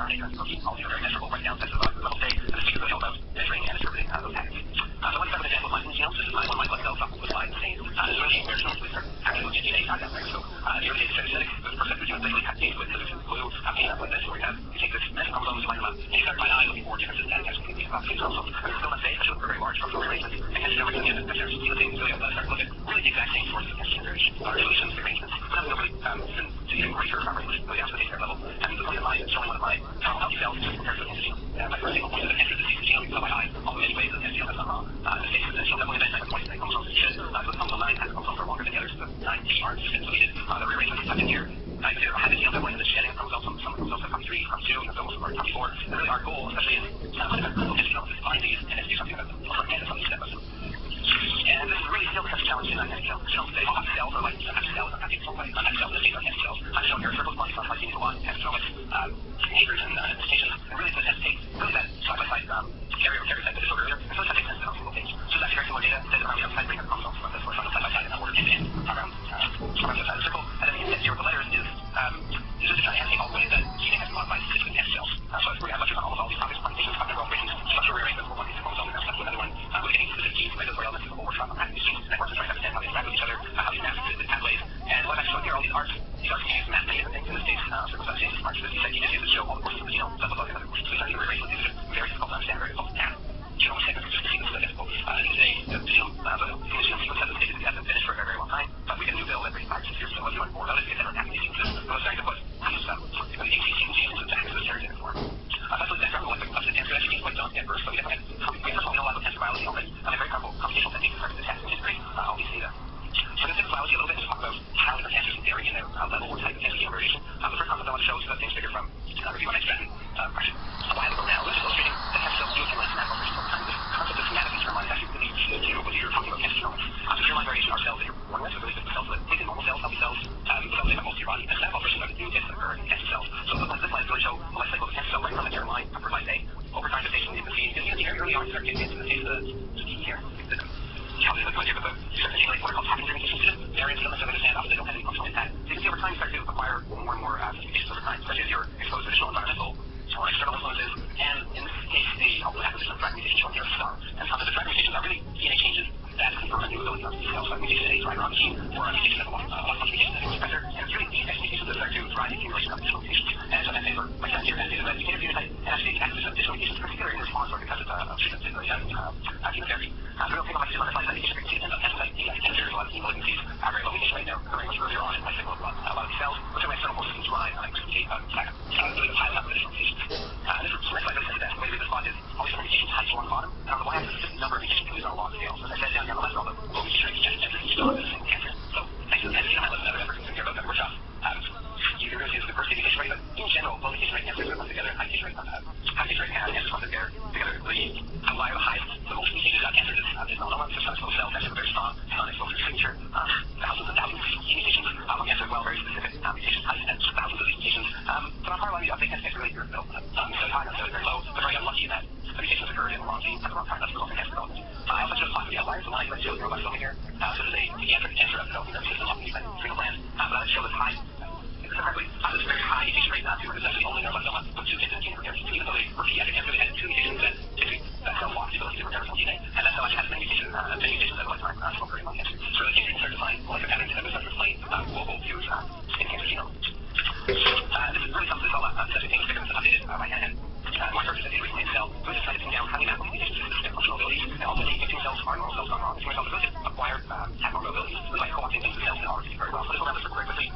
RNA protein, all these are very measurable right down to the level state, and the speaker really all about measuring and interpreting those patterns. So let's start with an example of my genomes. This is one of my blood cells off the slide. This is really where genomes really start actually with DNA side down there. So the early days of genetics, the first step is basically cut genes with glue, paint up like this, where we have, you take this message chromosomes, line them up, and you start by eye looking for differences that actually can be about these chromosomes. And still not safe, especially with very large chromosomal arrangements, and cancer genomics and cancer sequencing really start to look at really the exact same sources of cancer generation, resolutions, arrangements. Nothing really to even greater resolution, really down to the base level. And the point of my showing one of my healthy cells is compared to the cancer genome. My first single point of the cancer disease genome, you can tell by eye, all the many ways that the cancer genome has gone wrong. In this case, the genome definitely has 29 chromosomes that should, so the chromosome 9 has chromosomes are longer than the others, the 9 P aren't deleted. The rearrangement is tucked in here. I do have a genome that went into the shedding of chromosomes, some chromosomes have come 3, come 2, and some are come 4. And really our goal, especially in clinical cancer genomes, is to find these and then do something about them. We'll start getting some of these steps. And this is really still such a challenge in cancer genomes. They all have cells, or like unhappy cells, unhappy cells, like unhappy cells, in this case are cancer cells. I'm showing here circles, points, like a lot in cancer genomics, behaviors and implications. And really to take really that side-by-side karyotype that I showed earlier, and so that makes sense on a single page. So that's very similar data. Instead of how we have side-breaking chromosomes from this, we're showing side-by-side in that order end-to-end around the other side of the circle. And then the inset here with the letters is just to try to annotate all the ways that DNA has been modified specifically in cancer cells. So we have lectures on almost all these topics, mutations, functional alterations, structural rearrangements, we'll one piece of chromosome, and then stuff to another one. We're getting specific genes, regulatory elements, and we'll work on these genes, networks, and try to understand how they interact with each other, how these map to the pathways. And what I'm showing here, all these arcs can use map many different things. In this case, circles are changed arcs. This set GEDC that show all the courses of the genome. That's what other courses. So we start to rearrange these are very difficult to understand, very difficult to tap. Genome segments are just sequences that difficult. Today, the genome, the genome sequence has been finished for a very long time, but we get a new build every 5 or 6 years. So what you want more of it is never tapping these sequences. So we're starting to put these ATC genes into the stereotypic form. That's what the background of the cancer actually is quite daunting at first. So we definitely have we know a lot about cancer biology already, and a very powerful computational technique starting to test and integrate all these data. So in this biology a little bit to talk about how different cancers can vary in their level or type of cancer genome variation. The first concept I want to show is the things figure from review on extract actually a while ago now. This is illustrating that cancer cells do accumulate somatic alterations over time. This concept of somatic and germline is actually really key to whether you're talking about cancer genomics. So germline variation are cells that you're born with, so really the cells that take in normal cells, healthy cells, the cells that have most of your body, and somatic alterations are the new bits that occur in cancer cells. So this slide really show the life cycle of the cancer cell right from the germline up for life day. Over time, the patient in the seed, you can early on start getting into the phase of the key here. How this is going to do, but you start to accumulate what are called happy mutations. Variants don't necessarily understand, often they don't have any functional impact. So you can see over time you start to acquire more and more mutations over time, especially as you're exposed to additional environmental or external influences. And in this case, the acquisition of driver mutations shown here is star. And some of the driver mutations are really DNA changes that confer a new ability on these cells. So a mutation that is driver on the gene, or a mutation that a loss-of-function mutation that is expressor. And it's really these X mutations that start to drive the accumulation of additional mutations. And so that's for like that here, that is a mutated phenotype, and actually the acquisition of additional mutations, particularly in response or because of treatment, chemotherapy. The real thing about these other mutation rates and cancer type, cancer, a lot of malignancies, very low mutation rate there, occurring much earlier on in life cycle of a lot of these cells, which are external forces can drive really the pilot up of additional mutations. This is next slide really says that. The way to read this plot is all these different mutation types along the bottom, and on the y-axis is just the number of mutations used on a log scale. So as I said down here on the left are all the low mutation rates and each dog is a single cancer. So thanks to the cancer genome, I left another effort to hear about that workshop. You can really see the first mutation rate, but in general, low mutation rate cancers are clumped together, high mutation rate cancers clumped together. The outlier, the highest, the most mutated cancers is melanoma. It's a small cell cancer, very strong, non-explosive signature, thousands and thousands of mutations. Lung cancer as well, very specific mutation types and thousands of these mutations. But on far right, they can't get really here in the middle. So high, not very low, but very unlucky in that the mutations occurred in the wrong gene at the wrong time. That's resulting in cancer development. I also just talked about the outliers. The line you show neuroblastoma here. So this is a pediatric cancer of developing nervous system, often used by renal glands. But I would show this high. Correctly, this very high mutation rate tumor is actually only neuroblastoma with 2 hits in the gene repair. So even though they were pediatric cancer, they had 2 mutations that typically that cell lost the ability to repair its own DNA, and that's how it has many mutations at a lifetime for occurring lung cancer. So really, you can start to find molecular patterns that start to explain global views in cancer genome. This is really something that's all such a thing that's been updated by hand. One research that did recently in Cell really just tried to pin down how we map these mutations to specific functional abilities, and also the tumor cells are normal cells gone wrong. The tumor cells are really just acquired abnormal abilities, by co-opting things the cells can already do very well. So this will have this very quickly.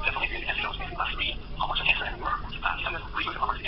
Definitely, if you're in the cancer genome space, you must read how much of cancer and more. So I'm going to reboot the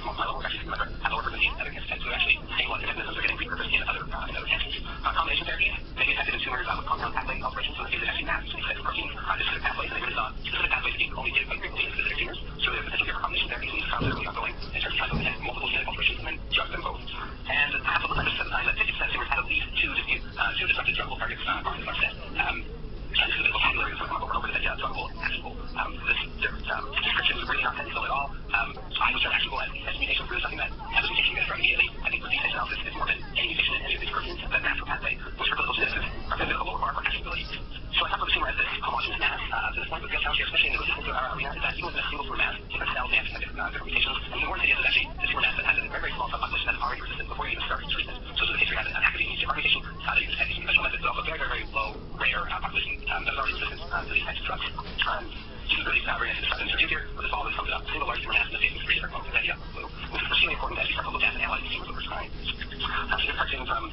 myeloma, actually, have lower frequency of cancer types. So actually, stabilize the mechanisms are getting repurposed in other cancers. Combination therapies may be effective in tumors with compound pathway alterations, so the case that actually maps specific proteins to specific pathways, and they really saw specific pathways being only give quite frequently in specific tumors. So there's potential here for combination therapies, and these trials are really ongoing in terms of trying to detect multiple genetic alterations and then drug them both. And half of the research at the time that 50% of tumors had at least two disrupted druggable targets on the set. This is the vocabulary of over and over that druggable, actionable. This description was really not technical at all. I was actionable as mutation through something that has a mutation you get from immediately. I think with these analysis, it's more than any mutation in any of these proteins that map the pathway, which for clinical geneticists are considered a lower bar for actionability. So I talk about the tumor as this homogeneous mass. To this point, the real challenge here, especially in the resistance arena, is that even with a single tumor mass, different cells may have different mutations. And the important thing is actually the tumor mass that has a very, very small subpopulation that's already resistant before you even start treatment. So this is the case where you have an active EGFR mutation, that you detect using conventional methods, but also very, very, very low, rare population that is already resistant to these types of drugs. This is really very nice to start in review here, but this all really sums it up. A single large tumor mass in the face with three different clones of red, yellow, blue. This is extremely important as you start to look at and analyze tumors over time. So this cartoon from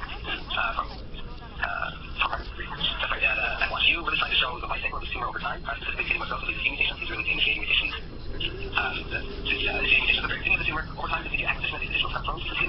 that watch you really trying to show the life cycle of this tumor over time, specifically getting with relatively few mutations, these really initiating mutations. The initiating mutations at the very beginning of the tumor, over time, continue acquisition of these additional subclones. You can see